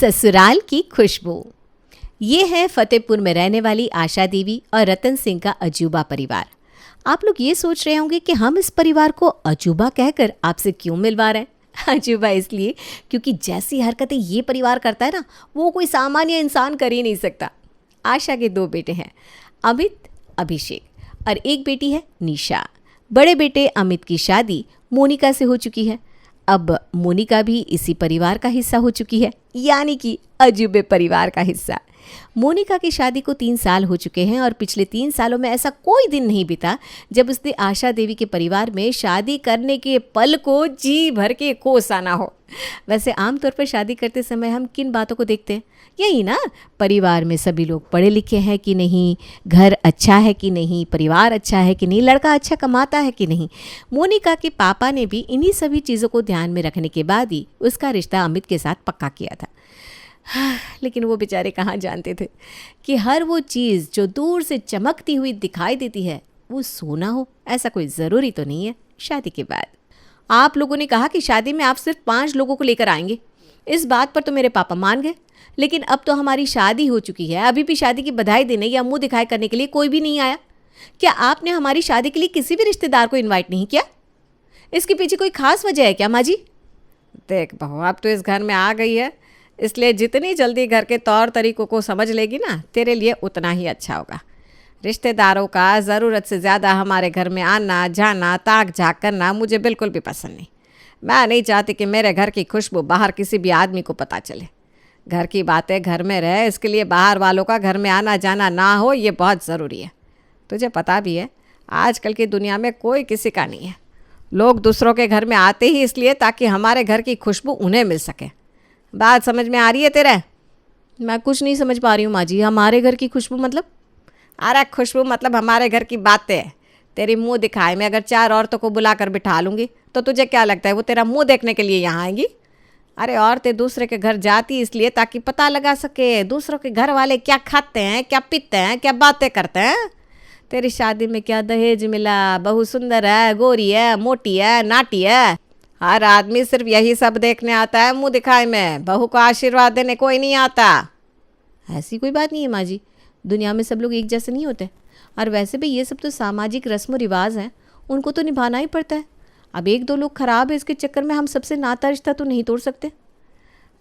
ससुराल की खुशबू। ये है फतेहपुर में रहने वाली आशा देवी और रतन सिंह का अजूबा परिवार। आप लोग ये सोच रहे होंगे कि हम इस परिवार को अजूबा कहकर आपसे क्यों मिलवा रहे हैं। अजूबा इसलिए क्योंकि जैसी हरकतें ये परिवार करता है ना, वो कोई सामान्य इंसान कर ही नहीं सकता। आशा के 2 बेटे हैं, अमित, अभिषेक, और एक बेटी है निशा। बड़े बेटे अमित की शादी मोनिका से हो चुकी है। अब मोनिका भी इसी परिवार का हिस्सा हो चुकी है, यानी कि अजूबे परिवार का हिस्सा। मोनिका की शादी को 3 साल हो चुके हैं और पिछले 3 सालों में ऐसा कोई दिन नहीं बीता जब उसने आशा देवी के परिवार में शादी करने के पल को जी भर के कोसा ना हो। वैसे आमतौर पर शादी करते समय हम किन बातों को देखते हैं? यही ना, परिवार में सभी लोग पढ़े लिखे हैं कि नहीं, घर अच्छा है कि नहीं, परिवार अच्छा है कि नहीं, लड़का अच्छा कमाता है कि नहीं। मोनिका के पापा ने भी इन्हीं सभी चीज़ों को ध्यान में रखने के बाद ही उसका रिश्ता अमित के साथ पक्का किया था। लेकिन वो बेचारे कहाँ जानते थे कि हर वो चीज़ जो दूर से चमकती हुई दिखाई देती है वो सोना हो, ऐसा कोई ज़रूरी तो नहीं है। शादी के बाद आप लोगों ने कहा कि शादी में आप सिर्फ 5 लोगों को लेकर आएंगे। इस बात पर तो मेरे पापा मान गए, लेकिन अब तो हमारी शादी हो चुकी है, अभी भी शादी की बधाई देने या मुंह दिखाई करने के लिए कोई भी नहीं आया। क्या आपने हमारी शादी के लिए किसी भी रिश्तेदार को इन्वाइट नहीं किया? इसके पीछे कोई खास वजह है क्या माँ जी? देख बहू, अब तो इस घर में आ गई है, इसलिए जितनी जल्दी घर के तौर तरीकों को समझ लेगी ना, तेरे लिए उतना ही अच्छा होगा। रिश्तेदारों का ज़रूरत से ज़्यादा हमारे घर में आना जाना, ताक झाँक करना मुझे बिल्कुल भी पसंद नहीं। मैं नहीं चाहती कि मेरे घर की खुशबू बाहर किसी भी आदमी को पता चले। घर की बातें घर में रहे, इसके लिए बाहर वालों का घर में आना जाना ना हो, ये बहुत ज़रूरी है। तुझे पता भी है आजकल की दुनिया में कोई किसी का नहीं है। लोग दूसरों के घर में आते ही इसलिए ताकि हमारे घर की खुशबू उन्हें मिल सके। बात समझ में आ रही है तेरे? मैं कुछ नहीं समझ पा रही हूँ माँ जी। हमारे घर की खुशबू मतलब? अरे खुशबू मतलब हमारे घर की बातें। तेरी मुंह दिखाए में अगर 4 औरतों को बुलाकर बिठा लूँगी तो तुझे क्या लगता है वो तेरा मुंह देखने के लिए यहाँ आएंगी? अरे औरतें दूसरे के घर जाती इसलिए ताकि पता लगा सके दूसरों के घर वाले क्या खाते हैं, क्या पीते हैं, क्या बातें करते हैं। तेरी शादी में क्या दहेज मिला, बहू सुंदर है, गोरी है, मोटी है, नाटी है। हर आदमी सिर्फ यही सब देखने आता है मुंह दिखाए में, बहू को आशीर्वाद देने कोई नहीं आता। ऐसी कोई बात नहीं है माँ जी, दुनिया में सब लोग एक जैसे नहीं होते। और वैसे भी ये सब तो सामाजिक रस्म व रिवाज हैं, उनको तो निभाना ही पड़ता है। अब 1-2 लोग खराब है, इसके चक्कर में हम सबसे नाता रिश्ता तो नहीं तोड़ सकते।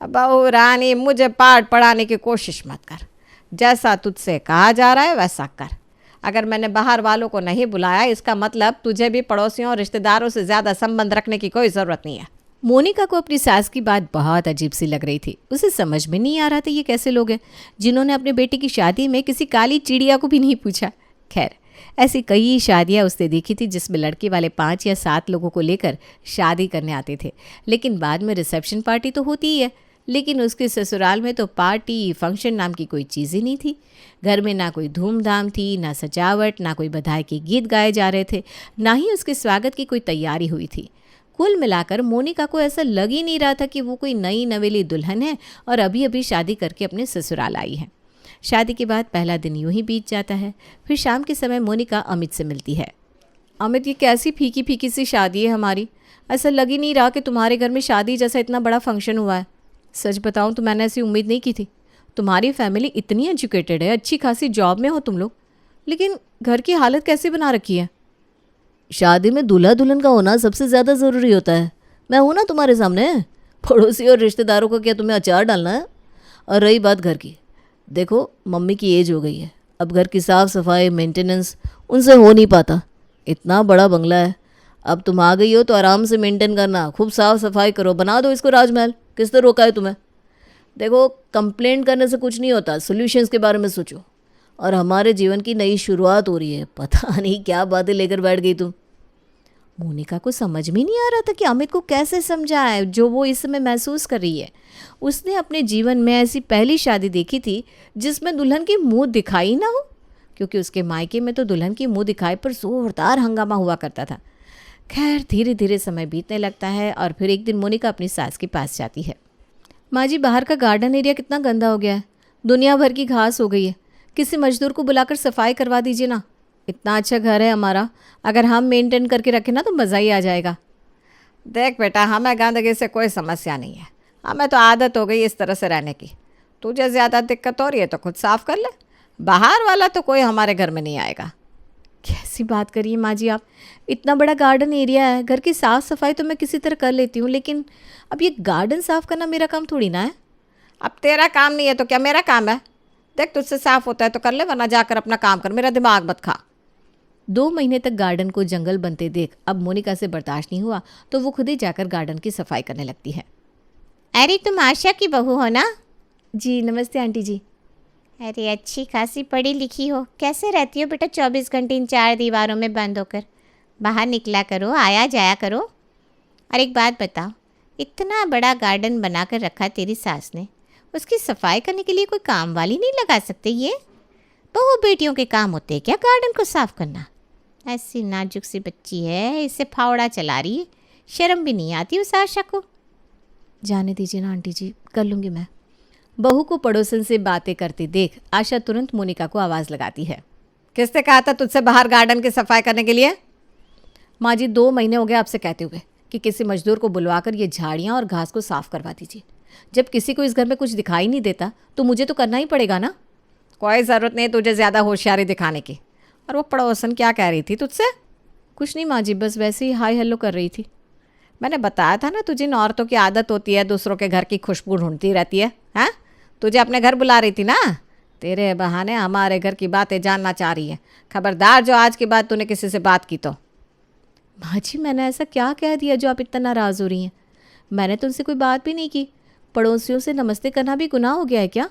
बहू रानी, मुझे पाठ पढ़ाने की कोशिश मत कर। जैसा तुझसे कहा जा रहा है वैसा कर। अगर मैंने बाहर वालों को नहीं बुलाया, इसका मतलब तुझे भी पड़ोसियों और रिश्तेदारों से ज़्यादा संबंध रखने की कोई ज़रूरत नहीं है। मोनिका को अपनी सास की बात बहुत अजीब सी लग रही थी। उसे समझ में नहीं आ रहा था ये कैसे लोग हैं जिन्होंने अपने बेटे की शादी में किसी काली चिड़िया को भी नहीं पूछा। खैर, ऐसी कई शादियां उसने देखी थी जिसमें लड़के वाले 5 या 7 लोगों को लेकर शादी करने आते थे, लेकिन बाद में रिसेप्शन पार्टी तो होती ही है। लेकिन उसके ससुराल में तो पार्टी फंक्शन नाम की कोई चीज़ ही नहीं थी। घर में ना कोई धूमधाम थी, ना सजावट, ना कोई बधाई के गीत गाए जा रहे थे, ना ही उसके स्वागत की कोई तैयारी हुई थी। कुल मिलाकर मोनिका को ऐसा लग ही नहीं रहा था कि वो कोई नई नवेली दुल्हन है और अभी अभी शादी करके अपने ससुराल आई है। शादी के बाद पहला दिन यूं ही बीत जाता है। फिर शाम के समय मोनिका अमित से मिलती है। अमित, ये कैसी फीकी फीकी सी शादी है हमारी। ऐसा लग ही नहीं रहा कि तुम्हारे घर में शादी जैसा इतना बड़ा फंक्शन हुआ है। सच बताऊं तो मैंने ऐसी उम्मीद नहीं की थी। तुम्हारी फैमिली इतनी एजुकेटेड है, अच्छी खासी जॉब में हो तुम लोग, लेकिन घर की हालत कैसे बना रखी है? शादी में दूल्हा दुल्हन का होना सबसे ज़्यादा ज़रूरी होता है। मैं हूँ ना तुम्हारे सामने। पड़ोसी और रिश्तेदारों को क्या तुम्हें अचार डालना है? और रही बात घर की, देखो मम्मी की एज हो गई है, अब घर की साफ़ सफाई मेंटेनेंस उनसे हो नहीं पाता। इतना बड़ा बंगला है, अब तुम आ गई हो तो आराम से मेंटेन करना, खूब साफ़ सफाई करो, बना दो इसको राजमहल। किसने रोका है तुम्हें? देखो, कंप्लेंट करने से कुछ नहीं होता, सॉल्यूशंस के बारे में सोचो। और हमारे जीवन की नई शुरुआत हो रही है, पता नहीं क्या बातें लेकर बैठ गई तुम। मोनिका को समझ में नहीं आ रहा था कि अमित को कैसे समझाए जो वो इस समय महसूस कर रही है। उसने अपने जीवन में ऐसी पहली शादी देखी थी जिसमें दुल्हन की मुंह दिखाई ना हो, क्योंकि उसके मायके में तो दुल्हन की मुंह दिखाई पर जोरदार हंगामा हुआ करता था। खैर, धीरे धीरे समय बीतने लगता है और फिर एक दिन मोनिका अपनी सास के पास जाती है। माँ जी, बाहर का गार्डन एरिया कितना गंदा हो गया है, दुनिया भर की घास हो गई है। किसी मजदूर को बुलाकर सफाई करवा दीजिए ना। इतना अच्छा घर है हमारा, अगर हम मेंटेन करके रखें ना तो मज़ा ही आ जाएगा। देख बेटा, हमें गंदगी से कोई समस्या नहीं है। हमें तो आदत हो गई इस तरह से रहने की। तुझे ज़्यादा दिक्कत हो रही है तो खुद साफ कर ले, बाहर वाला तो कोई हमारे घर में नहीं आएगा। कैसी बात करिए माँ जी आप, इतना बड़ा गार्डन एरिया है, घर की साफ़ सफाई तो मैं किसी तरह कर लेती हूँ, लेकिन अब ये गार्डन साफ़ करना मेरा काम थोड़ी ना है। अब तेरा काम नहीं है तो क्या मेरा काम है? देख, तुझसे साफ होता है तो कर ले, वरना जाकर अपना काम कर, मेरा दिमाग मत खा। 2 महीने तक गार्डन को जंगल बनते देख अब मोनिका से बर्दाश्त नहीं हुआ तो वो खुद ही जाकर गार्डन की सफाई करने लगती है। अरे तुम आशा की बहू हो ना? जी नमस्ते आंटी जी। अरे अच्छी खासी पढ़ी लिखी हो, कैसे रहती हो बेटा 24 घंटे इन 4 दीवारों में बंद होकर? बाहर निकला करो, आया जाया करो। और एक बात बताओ, इतना बड़ा गार्डन बना कर रखा तेरी सास ने, उसकी सफाई करने के लिए कोई काम वाली नहीं लगा सकते? ये बहू बेटियों के काम होते हैं क्या गार्डन को साफ करना? ऐसी नाजुक सी बच्ची है, इससे फावड़ा चला रही है, शर्म भी नहीं आती उस आशा को। जाने दीजिए ना आंटी जी, कर लूँगी मैं। बहू को पड़ोसन से बातें करते देख आशा तुरंत मोनिका को आवाज़ लगाती है। किसने कहा था तुझसे बाहर गार्डन की सफाई करने के लिए? माँ जी 2 महीने हो गए आपसे कहते हुए कि किसी मजदूर को बुलवाकर ये झाड़ियाँ और घास को साफ करवा दीजिए। जब किसी को इस घर में कुछ दिखाई नहीं देता तो मुझे तो करना ही पड़ेगा ना। कोई ज़रूरत नहीं तुझे ज़्यादा होशियारी दिखाने की। और वो पड़ोसन क्या कह रही थी तुझसे? कुछ नहीं माँ जी, बस वैसे ही हाय हेलो कर रही थी। मैंने बताया था ना, तुझे इन औरतों की आदत होती है, दूसरों के घर की खुशबू ढूंढती रहती है। हाँ, तुझे अपने घर बुला रही थी ना, तेरे बहाने हमारे घर की बातें जानना चाह रही है। खबरदार जो आज के बाद तूने किसी से बात की तो। माँ जी मैंने ऐसा क्या कह दिया जो आप इतना नाराज़ हो रही हैं? मैंने तो उनसे कोई बात भी नहीं की। पड़ोसियों से नमस्ते करना भी गुनाह हो गया है क्या?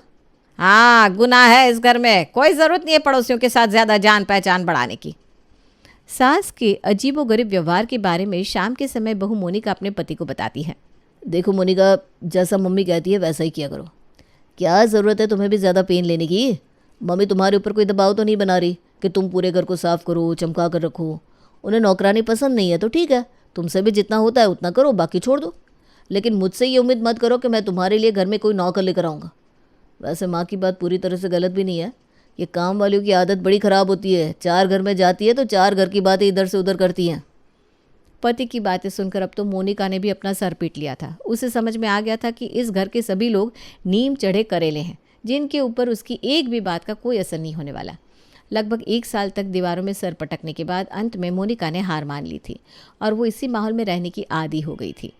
हाँ, गुनाह है इस घर में। कोई ज़रूरत नहीं है पड़ोसियों के साथ ज़्यादा जान पहचान बढ़ाने की। सास के अजीबोगरीब व्यवहार के बारे में शाम के समय बहू मोनिका अपने पति को बताती है। देखो मोनिका, जैसा मम्मी कहती है वैसा ही किया करो। क्या ज़रूरत है तुम्हें भी ज़्यादा पेन लेने की? मम्मी तुम्हारे ऊपर कोई दबाव तो नहीं बना रही कि तुम पूरे घर को साफ करो, चमका कर रखो। उन्हें नौकरानी पसंद नहीं है तो ठीक है, तुमसे भी जितना होता है उतना करो, बाकी छोड़ दो। लेकिन मुझसे ये उम्मीद मत करो कि मैं तुम्हारे लिए घर में कोई नौकर लेकर आऊँगा। वैसे माँ की बात पूरी तरह से गलत भी नहीं है। ये काम वालियों की आदत बड़ी ख़राब होती है। 4 घर में जाती है तो 4 घर की बातें इधर से उधर करती हैं। पति की बातें सुनकर अब तो मोनिका ने भी अपना सर पीट लिया था। उसे समझ में आ गया था कि इस घर के सभी लोग नीम चढ़े करेले हैं, जिनके ऊपर उसकी एक भी बात का कोई असर नहीं होने वाला। लगभग 1 साल तक दीवारों में सर पटकने के बाद अंत में मोनिका ने हार मान ली थी और वो इसी माहौल में रहने की आदी हो गई थी।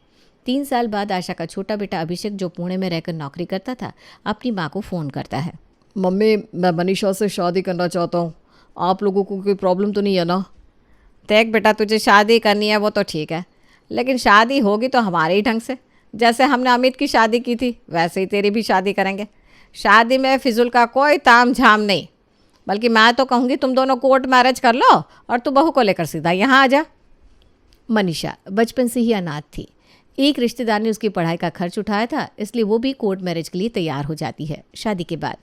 3 साल बाद आशा का छोटा बेटा अभिषेक, जो पुणे में रहकर नौकरी करता था, अपनी माँ को फ़ोन करता है। मम्मी, मैं मनीषा से शादी करना चाहता हूँ। आप लोगों को कोई प्रॉब्लम तो नहीं है ना? देख बेटा, तुझे शादी करनी है वो तो ठीक है, लेकिन शादी होगी तो हमारे ही ढंग से। जैसे हमने अमित की शादी की थी वैसे ही तेरी भी शादी करेंगे। शादी में फिजूल का कोई ताम झाम नहीं, बल्कि मैं तो कहूँगी तुम दोनों कोर्ट मैरिज कर लो और तू बहू को लेकर सीधा यहाँ आ जा। मनीषा बचपन से ही अनाथ थी। एक रिश्तेदार ने उसकी पढ़ाई का खर्च उठाया था, इसलिए वो भी कोर्ट मैरिज के लिए तैयार हो जाती है शादी के बाद।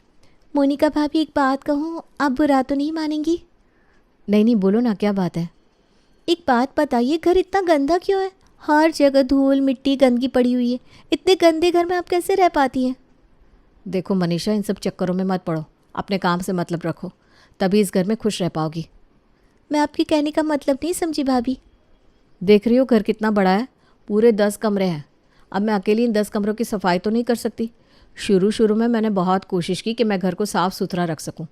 मोनिका भाभी एक बात कहूँ, आप बुरा तो नहीं मानेंगी? नहीं बोलो ना, क्या बात है? एक बात बताइए, घर इतना गंदा क्यों है? हर जगह धूल मिट्टी गंदगी पड़ी हुई है। इतने गंदे घर में आप कैसे रह पाती हैं? देखो मनीषा, इन सब चक्करों में मत पड़ो, अपने काम से मतलब रखो, तभी इस घर में खुश रह पाओगी। मैं आपके कहने का मतलब नहीं समझी भाभी। देख रही हो घर कितना बड़ा है, पूरे 10 कमरे हैं। अब मैं अकेली इन 10 कमरों की सफाई तो नहीं कर सकती। शुरू में मैंने बहुत कोशिश की कि मैं घर को साफ़ सुथरा रख सकूं,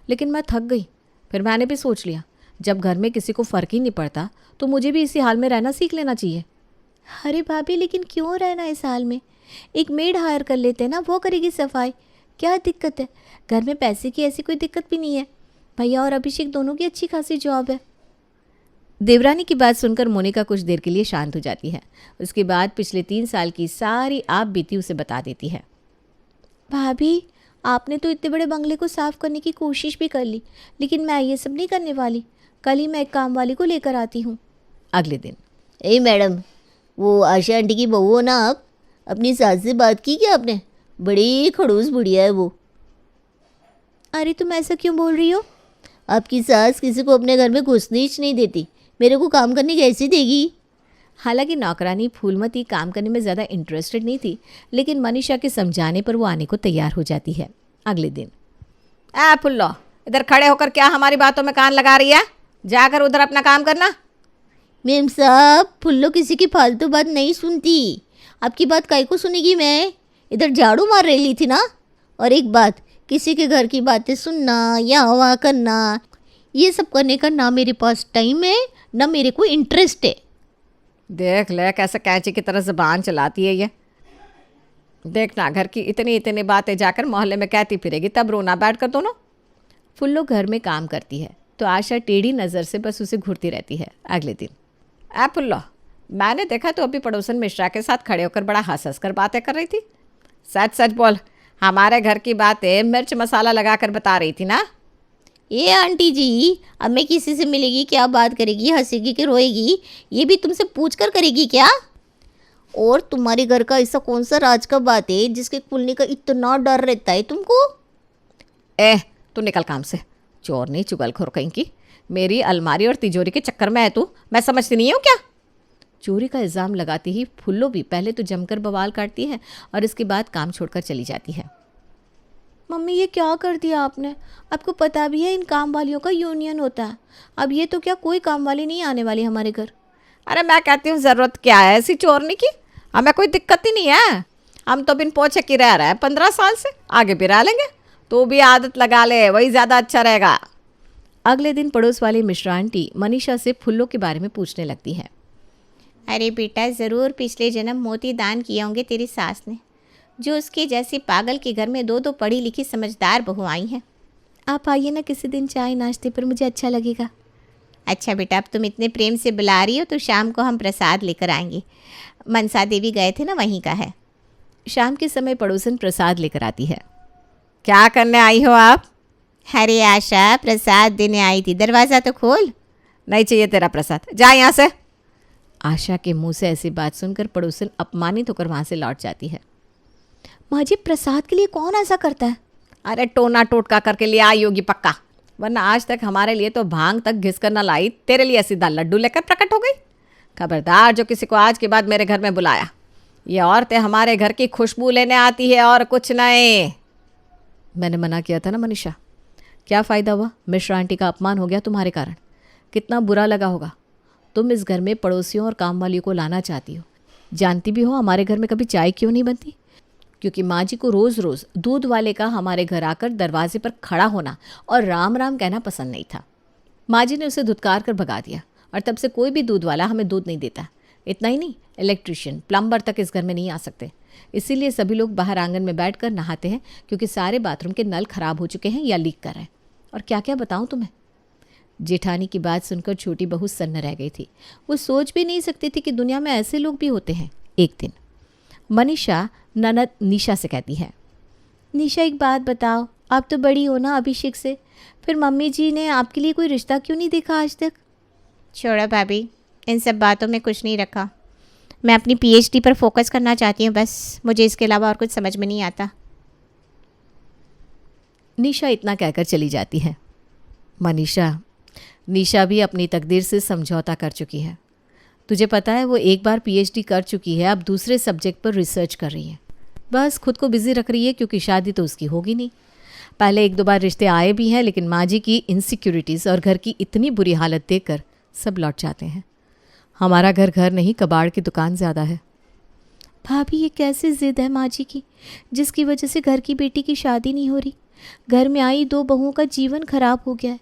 लेकिन मैं थक गई। फिर मैंने भी सोच लिया, जब घर में किसी को फ़र्क ही नहीं पड़ता तो मुझे भी इसी हाल में रहना सीख लेना चाहिए। अरे भाभी, लेकिन क्यों रहना इस हाल में? एक मेड हायर कर लेते हैं ना, वो करेगी सफाई। क्या दिक्कत है? घर में पैसे की ऐसी कोई दिक्कत भी नहीं है। भैया और अभिषेक दोनों की अच्छी खासी जॉब है। देवरानी की बात सुनकर मोनिका कुछ देर के लिए शांत हो जाती है। उसके बाद पिछले 3 साल की सारी आप बीती उसे बता देती है। भाभी, आपने तो इतने बड़े बंगले को साफ करने की कोशिश भी कर ली, लेकिन मैं ये सब नहीं करने वाली। कल ही मैं एक काम वाली को लेकर आती हूँ। अगले दिन, ए मैडम, वो आशा आंटी की बहू हो ना आप? अपनी सास से बात की क्या आपने? बड़ी खड़ूस बुढ़िया है वो। अरे तुम ऐसा क्यों बोल रही हो? आपकी सास किसी को अपने घर में घुसने नहीं देती, मेरे को काम करने कैसे देगी? हालांकि नौकरानी फूलमती काम करने में ज़्यादा इंटरेस्टेड नहीं थी, लेकिन मनीषा के समझाने पर वो आने को तैयार हो जाती है। अगले दिन, फुल्लो, इधर खड़े होकर क्या हमारी बातों में कान लगा रही है? जाकर उधर अपना काम करना। मैम साहब, फुल्लो किसी की फालतू बात नहीं सुनती। आपकी बात काहे को सुनेगी मैं? इधर झाड़ू मार रही थी ना। और एक बात, किसी के घर की बातें सुनना या हवा करना, ये सब करने का ना मेरे पास टाइम है ना मेरे को इंटरेस्ट है। देख ले कैसे कैंची की तरह ज़बान चलाती है ये। देखना घर की इतनी इतनी बातें जाकर मोहल्ले में कहती फिरेगी, तब रोना बैठ कर दोनों। फुल्लो घर में काम करती है तो आशा टेढ़ी नज़र से बस उसे घूरती रहती है। अगले दिन, ऐ फुल्लो, मैंने देखा तो अभी पड़ोसन मिश्रा के साथ खड़े होकर बड़ा हंस हंस कर बातें कर रही थी। सच सच बोल, हमारे घर की बातें मिर्च मसाला लगा कर बता रही थी ना। ये आंटी जी, अब मैं किसी से मिलेगी क्या बात करेगी, हंसेगी कि रोएगी, ये भी तुमसे पूछ कर करेगी क्या? और तुम्हारे घर का ऐसा कौन सा राज का बात है जिसके खुलने का इतना डर रहता है तुमको? ए तू निकल काम से, चोर नहीं चुगलखोर कहीं की। मेरी अलमारी और तिजोरी के चक्कर में है तू, मैं समझती नहीं हूँ क्या? चोरी का इल्ज़ाम लगाती ही फुल्लो भी पहले तो जमकर बवाल काटती है और इसके बाद काम छोड़कर चली जाती है। मम्मी ये क्या कर दिया आपने? आपको पता भी है इन काम वालियों का यूनियन होता है। अब ये तो क्या कोई काम वाली नहीं आने वाली हमारे घर। अरे मैं कहती हूँ ज़रूरत क्या है ऐसी चोरने की? हमें कोई दिक्कत ही नहीं है, हम तो बिन पोछे की रह रहे हैं 15 साल से, आगे भी रह लेंगे। तू भी आदत लगा ले, वही ज़्यादा अच्छा रहेगा। अगले दिन पड़ोस वाली मिश्रा आंटी मनीषा से फुल्लो के बारे में पूछने लगती है। अरे बेटा, ज़रूर पिछले जन्म मोती दान किए होंगे तेरी सास ने, जो उसके जैसी पागल के घर में 2-2 पढ़ी लिखी समझदार बहू आई हैं। आप आइए ना किसी दिन चाय नाश्ते पर, मुझे अच्छा लगेगा। अच्छा बेटा, अब तुम इतने प्रेम से बुला रही हो तो शाम को हम प्रसाद लेकर आएंगे। मनसा देवी गए थे ना, वहीं का है। शाम के समय पड़ोसन प्रसाद लेकर आती है। क्या करने आई हो आप? अरे आशा, प्रसाद देने आई थी, दरवाज़ा तो खोल। नहीं चाहिए तेरा प्रसाद, जा यहाँ से। आशा के मुंह से ऐसी बात सुनकर पड़ोसन अपमानित होकर वहाँ से लौट जाती है। माँ जी, प्रसाद के लिए कौन ऐसा करता है? अरे टोना टोटका करके लिए आई होगी पक्का, वरना आज तक हमारे लिए तो भांग तक घिस कर न लाई, तेरे लिए सीधा लड्डू लेकर प्रकट हो गई। खबरदार जो किसी को आज के बाद मेरे घर में बुलाया। ये औरतें हमारे घर की खुशबू लेने आती है और कुछ नहीं। मैंने मना किया था ना मनीषा, क्या फ़ायदा हुआ? मिश्रा आंटी का अपमान हो गया तुम्हारे कारण। कितना बुरा लगा होगा। तुम इस घर में पड़ोसियों और काम वालियों को लाना चाहती हो। जानती भी हो हमारे घर में कभी चाय क्यों नहीं बनती? क्योंकि माँ जी को रोज़ रोज़ दूध वाले का हमारे घर आकर दरवाजे पर खड़ा होना और राम राम कहना पसंद नहीं था। माँ जी ने उसे धुतकार कर भगा दिया और तब से कोई भी दूध वाला हमें दूध नहीं देता। इतना ही नहीं, इलेक्ट्रिशियन, प्लम्बर तक इस घर में नहीं आ सकते। इसीलिए सभी लोग बाहर आंगन में बैठकर नहाते हैं, क्योंकि सारे बाथरूम के नल खराब हो चुके हैं या लीक कर रहे हैं। और क्या क्या बताऊँ तुम्हें। जेठानी की बात सुनकर छोटी बहू सन्न रह गई थी। वो सोच भी नहीं सकती थी कि दुनिया में ऐसे लोग भी होते हैं। एक दिन मनीषा ननद निशा से कहती है, निशा एक बात बताओ, आप तो बड़ी हो ना अभिषेक से, फिर मम्मी जी ने आपके लिए कोई रिश्ता क्यों नहीं देखा आज तक? छोड़ो भाभी, इन सब बातों में कुछ नहीं रखा। मैं अपनी पीएचडी पर फोकस करना चाहती हूँ बस, मुझे इसके अलावा और कुछ समझ में नहीं आता। निशा इतना कहकर चली जाती है। निशा भी अपनी तकदीर से समझौता कर चुकी है। तुझे पता है वो एक बार पीएचडी कर चुकी है, अब दूसरे सब्जेक्ट पर रिसर्च कर रही है। बस खुद को बिजी रख रही है, क्योंकि शादी तो उसकी होगी नहीं। पहले 1-2 बार रिश्ते आए भी हैं, लेकिन माँ जी की इनसिक्योरिटीज़ और घर की इतनी बुरी हालत देखकर सब लौट जाते हैं। हमारा घर घर नहीं, कबाड़ की दुकान ज़्यादा है। भाभी ये कैसी ज़िद है माँ जी की, जिसकी वजह से घर की बेटी की शादी नहीं हो रही। घर में आई 2 बहुओं का जीवन खराब हो गया है।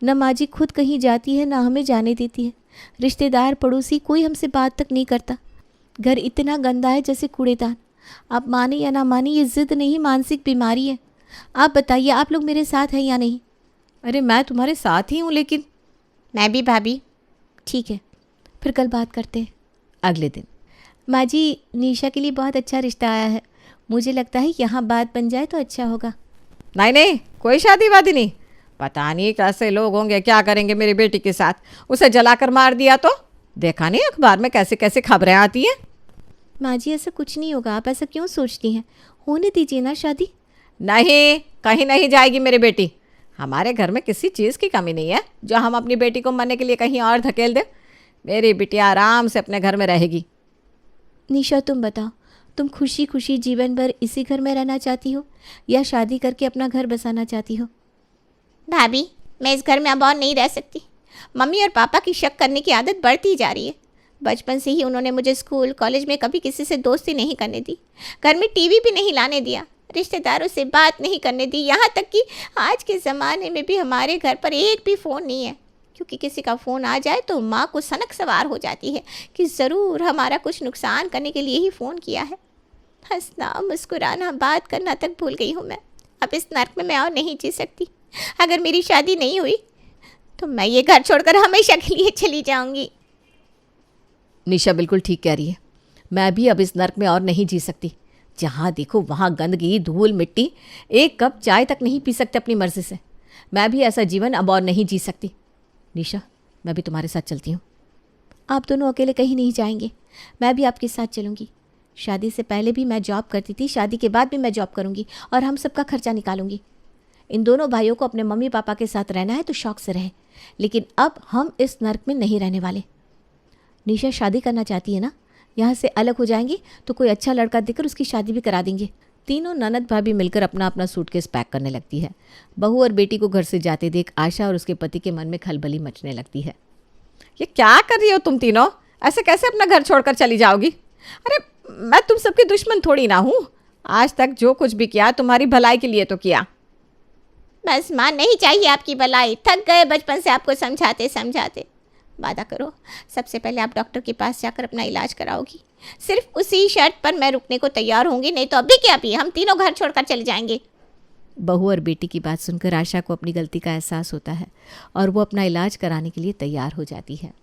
न माँ जी खुद कहीं जाती है, ना हमें जाने देती है। रिश्तेदार पड़ोसी कोई हमसे बात तक नहीं करता। घर इतना गंदा है जैसे कूड़ेदान। आप माने या ना माने, ये ज़िद नहीं, मानसिक बीमारी है। आप बताइए, आप लोग मेरे साथ हैं या नहीं? अरे मैं तुम्हारे साथ ही हूँ, लेकिन मैं भी भाभी। ठीक है, फिर कल बात करते हैं। अगले दिन, माँ जी निशा के लिए बहुत अच्छा रिश्ता आया है, मुझे लगता है यहाँ बात बन जाए तो अच्छा होगा। नहीं, कोई शादी वादी नहीं। पता नहीं कैसे लोग होंगे, क्या करेंगे मेरी बेटी के साथ। उसे जलाकर मार दिया तो देखा नहीं अखबार में कैसे कैसे खबरें आती हैं। माँ जी ऐसा कुछ नहीं होगा, आप ऐसा क्यों सोचती हैं? होने दीजिए ना शादी। नहीं, कहीं नहीं जाएगी मेरी बेटी। हमारे घर में किसी चीज़ की कमी नहीं है जो हम अपनी बेटी को मरने के लिए कहीं और धकेल दें। मेरी बिटिया आराम से अपने घर में रहेगी। निशा तुम बताओ, तुम खुशी खुशी जीवन भर इसी घर में रहना चाहती हो या शादी करके अपना घर बसाना चाहती हो? भाभी, मैं इस घर में अब और नहीं रह सकती। मम्मी और पापा की शक करने की आदत बढ़ती जा रही है। बचपन से ही उन्होंने मुझे स्कूल कॉलेज में कभी किसी से दोस्ती नहीं करने दी, घर में टीवी भी नहीं लाने दिया, रिश्तेदारों से बात नहीं करने दी। यहाँ तक कि आज के ज़माने में भी हमारे घर पर एक भी फ़ोन नहीं है, क्योंकि किसी का फ़ोन आ जाए तो माँ को सनक सवार हो जाती है कि ज़रूर हमारा कुछ नुकसान करने के लिए ही फ़ोन किया है। हंसना, मुस्कुराना, बात करना तक भूल गई हूँ मैं। अब इस नर्क में मैं और नहीं जी सकती। अगर मेरी शादी नहीं हुई तो मैं ये घर छोड़कर हमेशा के लिए चली जाऊंगी। निशा बिल्कुल ठीक कह रही है। मैं भी अब इस नर्क में और नहीं जी सकती। जहाँ देखो वहाँ गंदगी, धूल, मिट्टी। एक कप चाय तक नहीं पी सकते अपनी मर्जी से। मैं भी ऐसा जीवन अब और नहीं जी सकती। निशा, मैं भी तुम्हारे साथ चलती हूँ। आप दोनों अकेले कहीं नहीं जाएंगे, मैं भी आपके साथ चलूँगी। शादी से पहले भी मैं जॉब करती थी, शादी के बाद भी मैं जॉब करूँगी और हम सबका खर्चा निकालूंगी। इन दोनों भाइयों को अपने मम्मी पापा के साथ रहना है तो शौक से रहे, लेकिन अब हम इस नर्क में नहीं रहने वाले। निशा शादी करना चाहती है ना, यहाँ से अलग हो जाएंगी तो कोई अच्छा लड़का देकर उसकी शादी भी करा देंगे। तीनों ननद भाभी मिलकर अपना अपना सूटकेस पैक करने लगती है। बहू और बेटी को घर से जाते देख आशा और उसके पति के मन में खलबली मचने लगती है। ये क्या कर रही हो तुम तीनों? ऐसे कैसे अपना घर छोड़कर चली जाओगी? अरे मैं तुम सबकी दुश्मन थोड़ी ना हूँ। आज तक जो कुछ भी किया तुम्हारी भलाई के लिए तो किया। बस माँ, नहीं चाहिए आपकी भलाई। थक गए बचपन से आपको समझाते समझाते। वादा करो, सबसे पहले आप डॉक्टर के पास जाकर अपना इलाज कराओगी। सिर्फ उसी शर्त पर मैं रुकने को तैयार होंगी, नहीं तो अभी क्या अभी हम तीनों घर छोड़कर चले जाएंगे। बहू और बेटी की बात सुनकर आशा को अपनी गलती का एहसास होता है और वो अपना इलाज कराने के लिए तैयार हो जाती है।